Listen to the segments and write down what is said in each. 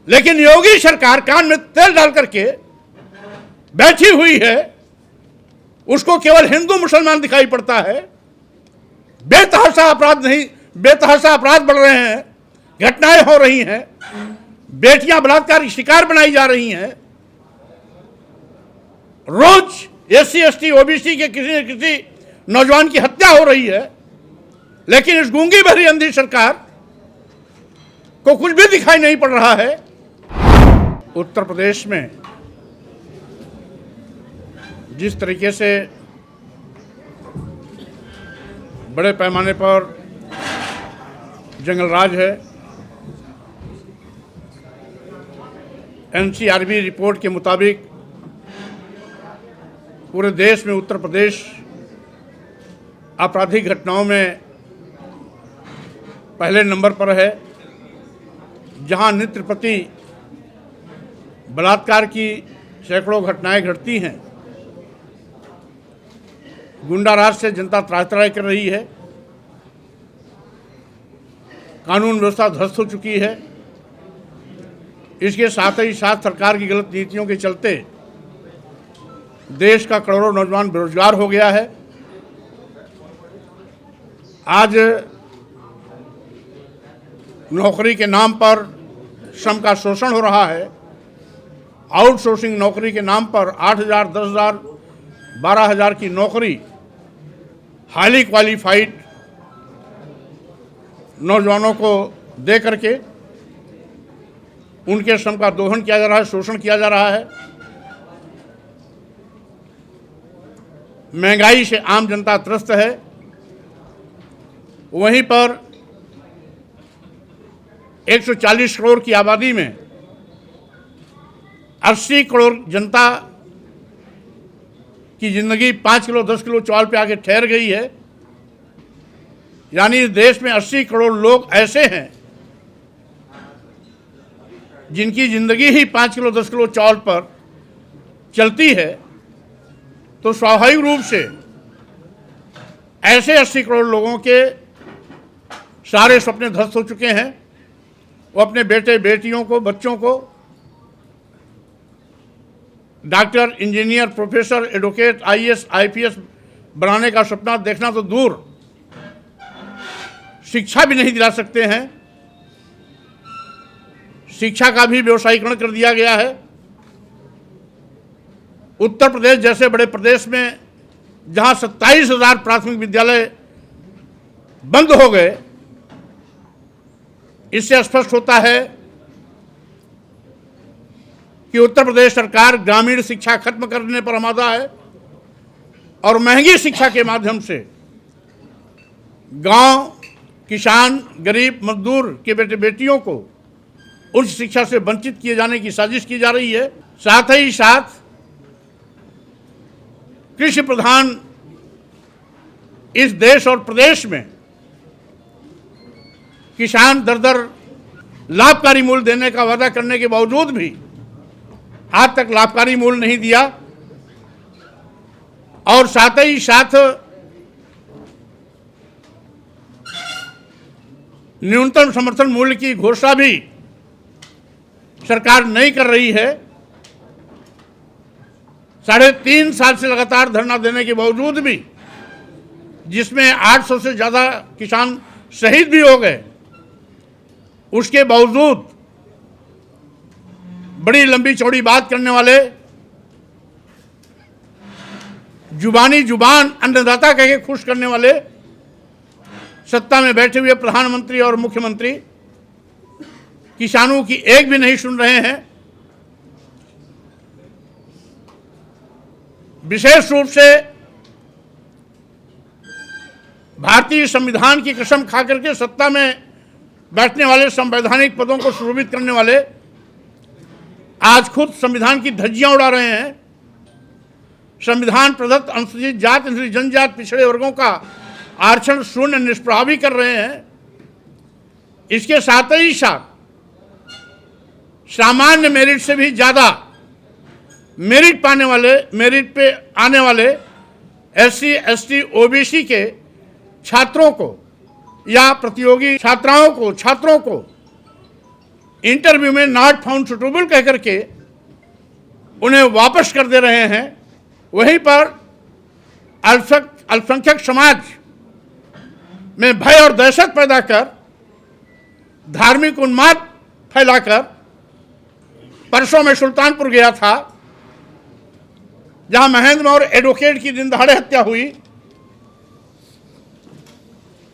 लेकिन योगी सरकार कान में तेल डाल करके बैठी हुई है, उसको केवल हिंदू मुसलमान दिखाई पड़ता है। बेतहाशा अपराध बढ़ रहे हैं, घटनाएं हो रही हैं, बेटियां बलात्कार की शिकार बनाई जा रही हैं, रोज एससी एसटी ओबीसी के किसी न किसी नौजवान की हत्या हो रही है। लेकिन इस गूंगी भरी अंधी सरकार को कुछ भी दिखाई नहीं पड़ रहा है। उत्तर प्रदेश में जिस तरीके से बड़े पैमाने पर जंगलराज है, एनसीआरबी रिपोर्ट के मुताबिक पूरे देश में उत्तर प्रदेश आपराधिक घटनाओं में पहले नंबर पर है, जहां नित्य प्रति बलात्कार की सैकड़ों घटनाएं घटती हैं। गुंडाराज से जनता त्राहि कर रही है, कानून व्यवस्था ध्वस्त हो चुकी है। इसके साथ ही साथ सरकार की गलत नीतियों के चलते देश का करोड़ों नौजवान बेरोजगार हो गया है। आज नौकरी के नाम पर श्रम का शोषण हो रहा है। आउटसोर्सिंग नौकरी के नाम पर 8,000, 10,000, 12,000 की नौकरी हाईली क्वालिफाइड नौजवानों को दे करके उनके श्रम का दोहन किया जा रहा है, शोषण किया जा रहा है। महंगाई से आम जनता त्रस्त है। वहीं पर 140 करोड़ की आबादी में 80 करोड़ जनता की जिंदगी 5 किलो 10 किलो चावल पे आके ठहर गई है। यानी इस देश में 80 करोड़ लोग ऐसे हैं जिनकी जिंदगी ही 5 किलो 10 किलो चावल पर चलती है। तो स्वाभाविक रूप से ऐसे 80 करोड़ लोगों के सारे सपने ध्वस्त हो चुके हैं। वो अपने बेटे बेटियों को, बच्चों को doctor, engineer, professor, advocate, IAS, IPS बनाने का सपना देखना तो दूर, शिक्षा भी नहीं दिला सकते हैं। शिक्षा का भी व्यवसायीकरण कर दिया गया है। उत्तर प्रदेश जैसे बड़े प्रदेश में जहां 27,000 प्राथमिक विद्यालय बंद हो गए, इससे स्पष्ट होता है कि उत्तर प्रदेश सरकार ग्रामीण शिक्षा खत्म करने पर आमादा है और महंगी शिक्षा के माध्यम से गांव, किसान, गरीब, मजदूर के बेटे बेटियों को उच्च शिक्षा से वंचित किए जाने की साजिश की जा रही है। साथ ही साथ कृषि प्रधान इस देश और प्रदेश में किसान दर दर लाभकारी मूल्य देने का वादा करने के बावजूद भी आज तक लाभकारी मूल्य नहीं दिया। और साथ ही साथ न्यूनतम समर्थन मूल्य की घोषणा भी सरकार नहीं कर रही है। 3.5 साल से लगातार धरना देने के बावजूद भी, जिसमें 800 से ज़्यादा किसान शहीद भी हो गए, उसके बावजूद बड़ी लंबी चौड़ी बात करने वाले, जुबान अन्नदाता कह के खुश करने वाले सत्ता में बैठे हुए प्रधानमंत्री और मुख्यमंत्री किसानों की एक भी नहीं सुन रहे हैं। विशेष रूप से भारतीय संविधान की कसम खा करके सत्ता में बैठने वाले, संवैधानिक पदों को सुशोभित करने वाले आज खुद संविधान की धज्जियां उड़ा रहे हैं। संविधान प्रदत्त अनुसूचित जाति, अनुसूचित जनजाति, पिछड़े वर्गों का आरक्षण शून्य निष्प्रभावी कर रहे हैं। इसके साथ ही साथ सामान्य मेरिट से भी ज़्यादा मेरिट पाने वाले, मेरिट पे आने वाले एससी, एसटी, ओबीसी के छात्रों को या प्रतियोगी छात्रों को इंटरव्यू में नॉट फाउंड सुटेबल कह करके उन्हें वापस कर दे रहे हैं। वहीं पर अल्पसंख्यक समाज में भय और दहशत पैदा कर, धार्मिक उन्माद फैलाकर, परसों में सुल्तानपुर गया था जहां महेंद्र मौर्य एडवोकेट की दिन दहाड़े हत्या हुई।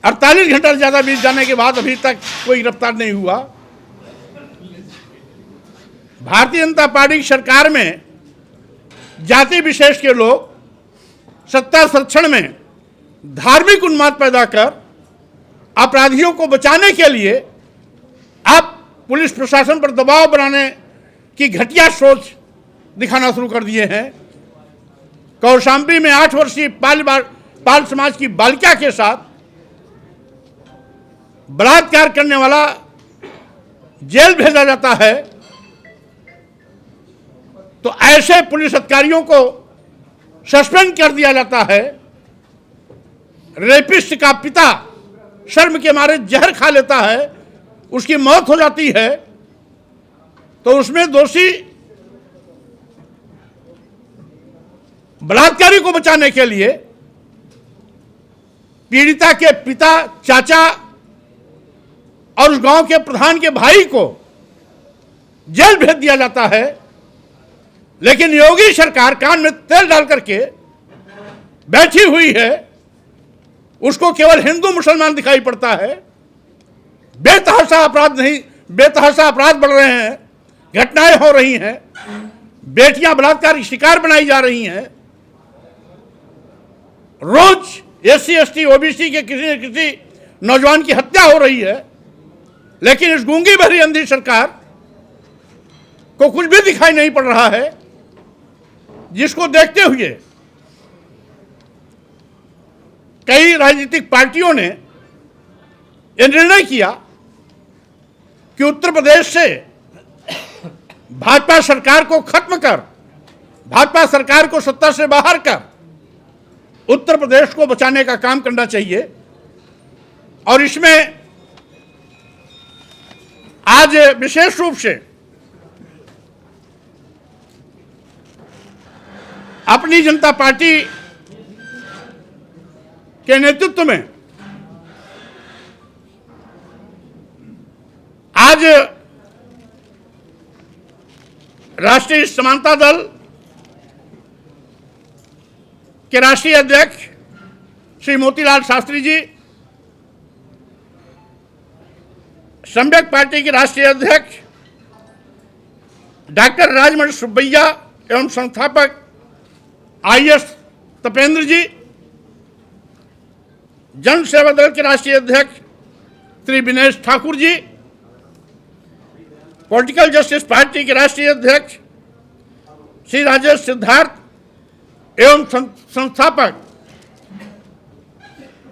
48 घंटा से ज्यादा बीत जाने के बाद अभी तक कोई गिरफ्तार नहीं हुआ। भारतीय जनता पार्टी की सरकार में जाति विशेष के लोग सत्ता संरक्षण में धार्मिक उन्माद पैदा कर अपराधियों को बचाने के लिए अब पुलिस प्रशासन पर दबाव बनाने की घटिया सोच दिखाना शुरू कर दिए हैं। कौशाम्बी में 8 वर्षीय पाल समाज की बालिका के साथ बलात्कार करने वाला जेल भेजा जाता है, तो ऐसे पुलिस अधिकारियों को सस्पेंड कर दिया जाता है। रेपिस्ट का पिता शर्म के मारे जहर खा लेता है, उसकी मौत हो जाती है, तो उसमें दोषी बलात्कारी को बचाने के लिए पीड़िता के पिता, चाचा और उस गांव के प्रधान के भाई को जेल भेज दिया जाता है। लेकिन योगी सरकार कान में तेल डाल करके बैठी हुई है, उसको केवल हिंदू मुसलमान दिखाई पड़ता है। बेतहाशा अपराध बढ़ रहे हैं, घटनाएं हो रही हैं, बेटियां बलात्कार की शिकार बनाई जा रही हैं। रोज SC ST OBC के किसी न किसी नौजवान की हत्या हो रही है, लेकिन इस गूंगी भरी अंधी सरकार को कुछ भी दिखाई नहीं पड़ रहा है, जिसको देखते हुए कई राजनीतिक पार्टियों ने यह निर्णय किया कि उत्तर प्रदेश से भाजपा सरकार को खत्म कर, भाजपा सरकार को सत्ता से बाहर कर उत्तर प्रदेश को बचाने का काम करना चाहिए। और इसमें आज विशेष रूप से अपनी जनता पार्टी के नेतृत्व में आज राष्ट्रीय समानता दल के राष्ट्रीय अध्यक्ष श्री मोतीलाल शास्त्री जी, सम्यक पार्टी के राष्ट्रीय अध्यक्ष डॉक्टर राजमणि सुब्बैया एवं संस्थापक IS तपेंद्र जी, जन सेवा दल के राष्ट्रीय अध्यक्ष Shri Vinesh Thakur ji, political justice party के राष्ट्रीय अध्यक्ष श्री राजेश सिद्धार्थ एवं संस्थापक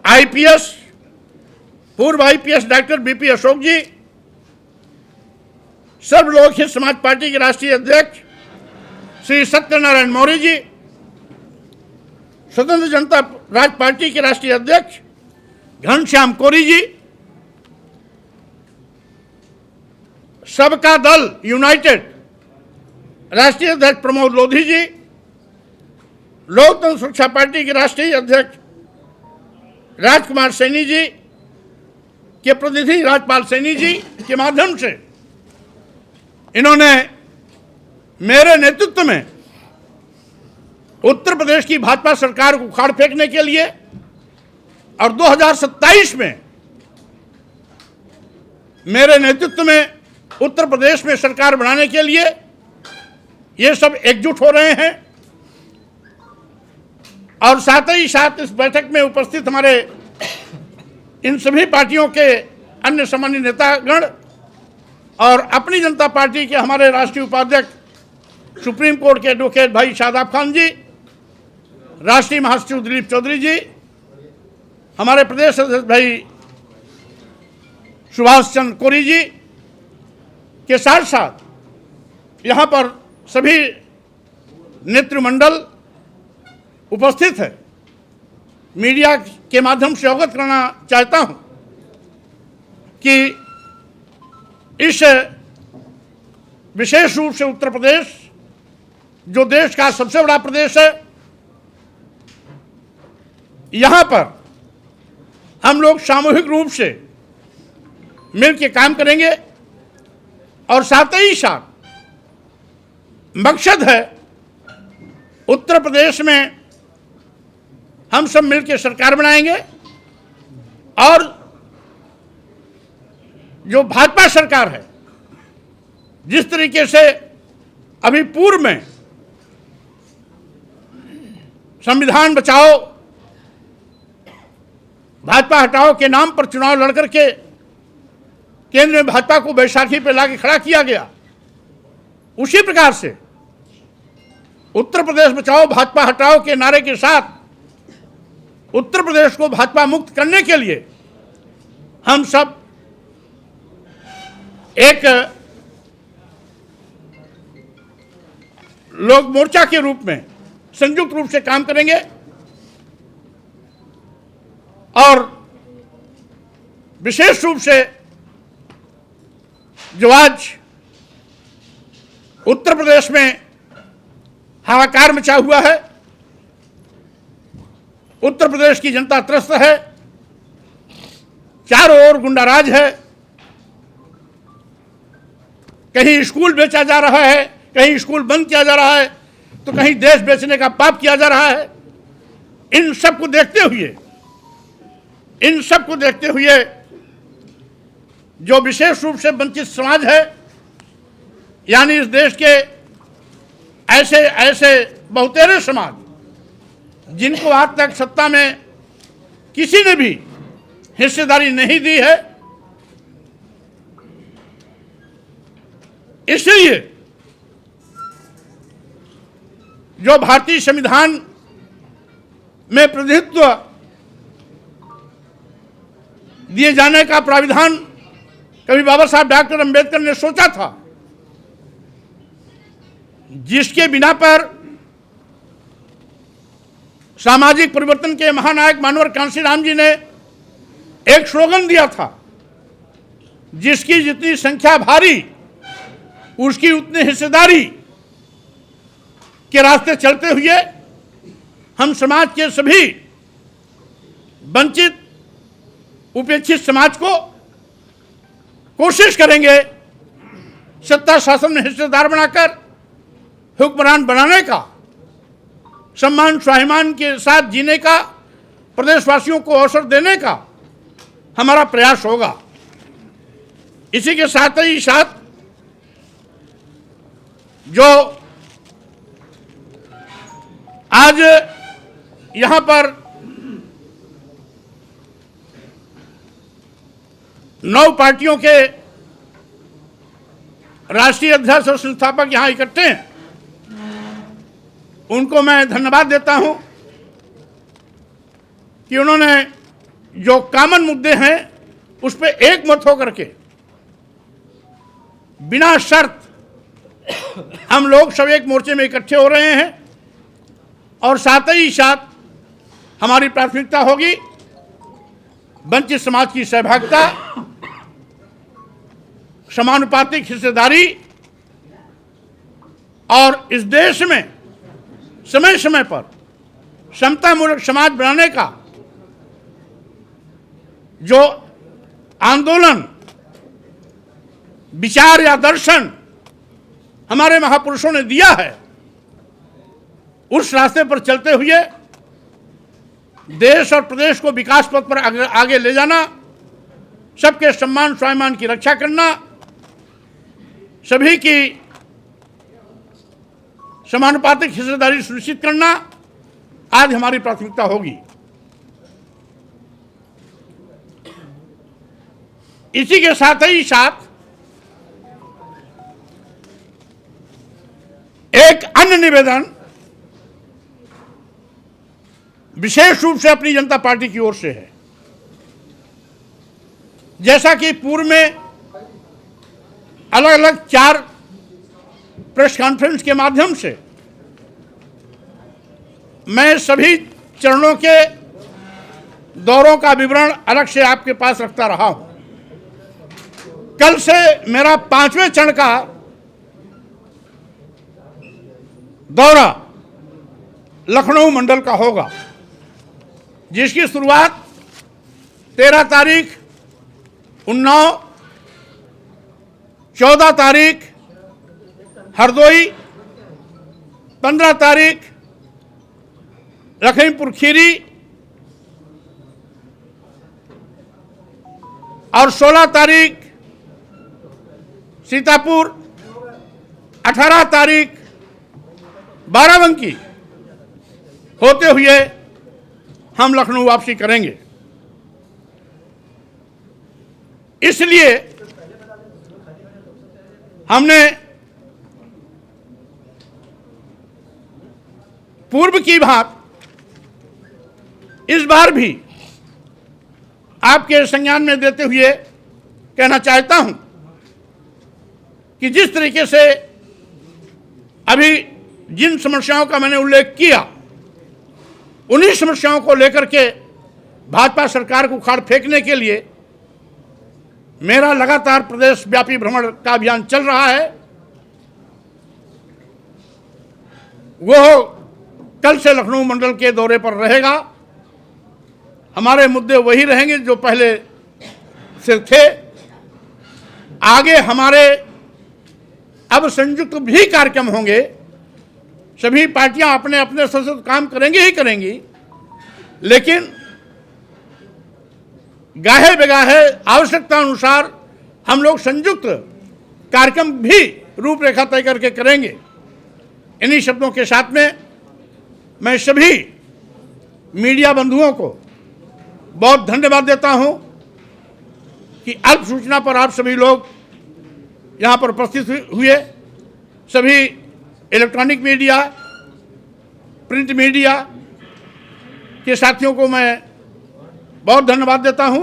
IPS पूर्व IPS डॉक्टर BP अशोक जी, सर्वलोक हित समाज पार्टी के राष्ट्रीय अध्यक्ष श्री सत्यनारायण मौर्य जी, स्वतंत्र जनता राज पार्टी के राष्ट्रीय अध्यक्ष घनश्याम कोरी जी, सबका दल यूनाइटेड राष्ट्रीय अध्यक्ष प्रमोद लोधी जी, लोकतंत्र सुरक्षा पार्टी के राष्ट्रीय अध्यक्ष राजकुमार सैनी जी के प्रतिनिधि राजपाल सैनी जी के माध्यम से इन्होंने मेरे नेतृत्व में उत्तर प्रदेश की भाजपा सरकार को उखाड़ फेंकने के लिए और 2027 में मेरे नेतृत्व में उत्तर प्रदेश में सरकार बनाने के लिए ये सब एकजुट हो रहे हैं। और साथ ही साथ इस बैठक में उपस्थित हमारे इन सभी पार्टियों के अन्य सामान्य नेतागण और अपनी जनता पार्टी के हमारे राष्ट्रीय उपाध्यक्ष सुप्रीम कोर्ट के एडवोकेट भाई शादाब खान जी, राष्ट्रीय महासचिव दिलीप चौधरी जी, हमारे प्रदेश अध्यक्ष भाई सुभाष चंद्र कोरी जी के साथ साथ यहाँ पर सभी नेतृमंडल उपस्थित है। मीडिया के माध्यम से अवगत करना चाहता हूँ कि इस विशेष रूप से उत्तर प्रदेश जो देश का सबसे बड़ा प्रदेश है, यहां पर हम लोग सामूहिक रूप से मिलकर काम करेंगे और साथ ही साथ मकसद है उत्तर प्रदेश में हम सब मिलकर सरकार बनाएंगे और जो भाजपा सरकार है, जिस तरीके से अभी पूर्व में संविधान बचाओ भाजपा हटाओ के नाम पर चुनाव लड़कर के केंद्र में भाजपा को बैसाखी पे लाके खड़ा किया गया, उसी प्रकार से उत्तर प्रदेश बचाओ भाजपा हटाओ के नारे के साथ उत्तर प्रदेश को भाजपा मुक्त करने के लिए हम सब एक लोक मोर्चा के रूप में संयुक्त रूप से काम करेंगे और विशेष रूप से जो आज उत्तर प्रदेश में हाहाकार मचा हुआ है, उत्तर प्रदेश की जनता त्रस्त है, चारों ओर गुंडाराज है, कहीं स्कूल बेचा जा रहा है, कहीं स्कूल बंद किया जा रहा है, तो कहीं देश बेचने का पाप किया जा रहा है। इन सब को देखते हुए जो विशेष रूप से वंचित समाज है, यानी इस देश के ऐसे बहुतेरे समाज जिनको आज तक सत्ता में किसी ने भी हिस्सेदारी नहीं दी है, इसलिए जो भारतीय संविधान में प्रतिनिधित्व दिए जाने का प्राविधान कभी बाबा साहब डॉक्टर अंबेडकर ने सोचा था, जिसके बिना पर सामाजिक परिवर्तन के महानायक मानवर कांशीराम जी ने एक स्लोगन दिया था, जिसकी जितनी संख्या भारी उसकी उतनी हिस्सेदारी के रास्ते चलते हुए हम समाज के सभी वंचित उपेक्षित समाज को कोशिश करेंगे सत्ता शासन में हिस्सेदार बनाकर हुक्मरान बनाने का, सम्मान स्वाभिमान के साथ जीने का, प्रदेशवासियों को अवसर देने का हमारा प्रयास होगा। इसी के साथ ही साथ जो आज यहाँ पर 9 पार्टियों के राष्ट्रीय अध्यक्ष और संस्थापक यहाँ इकट्ठे हैं, उनको मैं धन्यवाद देता हूँ कि उन्होंने जो कॉमन मुद्दे हैं उस पर एक मत होकर के बिना शर्त हम लोग सब एक मोर्चे में इकट्ठे हो रहे हैं और साथ ही साथ हमारी प्राथमिकता होगी वंचित समाज की सहभागिता, समानुपातिक हिस्सेदारी और इस देश में समय समय पर समतामूलक समाज बनाने का जो आंदोलन, विचार या दर्शन हमारे महापुरुषों ने दिया है, उस रास्ते पर चलते हुए देश और प्रदेश को विकास पथ पर आगे ले जाना, सबके सम्मान स्वाभिमान की रक्षा करना, सभी की समानुपातिक हिस्सेदारी सुनिश्चित करना आज हमारी प्राथमिकता होगी। इसी के साथ ही साथ एक अन्य निवेदन विशेष रूप से अपनी जनता पार्टी की ओर से है। जैसा कि पूर्व में अलग अलग 4 प्रेस कॉन्फ्रेंस के माध्यम से मैं सभी चरणों के दौरों का विवरण अलग से आपके पास रखता रहा हूं। कल से मेरा 5वें चरण का दौरा लखनऊ मंडल का होगा, जिसकी शुरुआत 13 तारीख उन्नाव, 14 तारीख हरदोई, 15 तारीख लखीमपुर खीरी और 16 तारीख सीतापुर, 18 तारीख बाराबंकी होते हुए हम लखनऊ वापसी करेंगे। इसलिए हमने पूर्व की बात इस बार भी आपके संज्ञान में देते हुए कहना चाहता हूं कि जिस तरीके से अभी जिन समस्याओं का मैंने उल्लेख किया, उन्हीं समस्याओं को लेकर के भाजपा सरकार को उखाड़ फेंकने के लिए मेरा लगातार प्रदेश व्यापी भ्रमण का अभियान चल रहा है। वो कल से लखनऊ मंडल के दौरे पर रहेगा। हमारे मुद्दे वही रहेंगे जो पहले से थे। आगे हमारे अब संयुक्त भी कार्यक्रम होंगे। सभी पार्टियां अपने अपने स्तर से काम करेंगी ही करेंगी, लेकिन गाहे बेगाहे आवश्यकता अनुसार हम लोग संयुक्त कार्यक्रम भी रूपरेखा तय करके करेंगे। इन्हीं शब्दों के साथ में मैं सभी मीडिया बंधुओं को बहुत धन्यवाद देता हूं कि अल्प सूचना पर आप सभी लोग यहां पर उपस्थित हुए। सभी इलेक्ट्रॉनिक मीडिया, प्रिंट मीडिया के साथियों को मैं बहुत धन्यवाद देता हूं।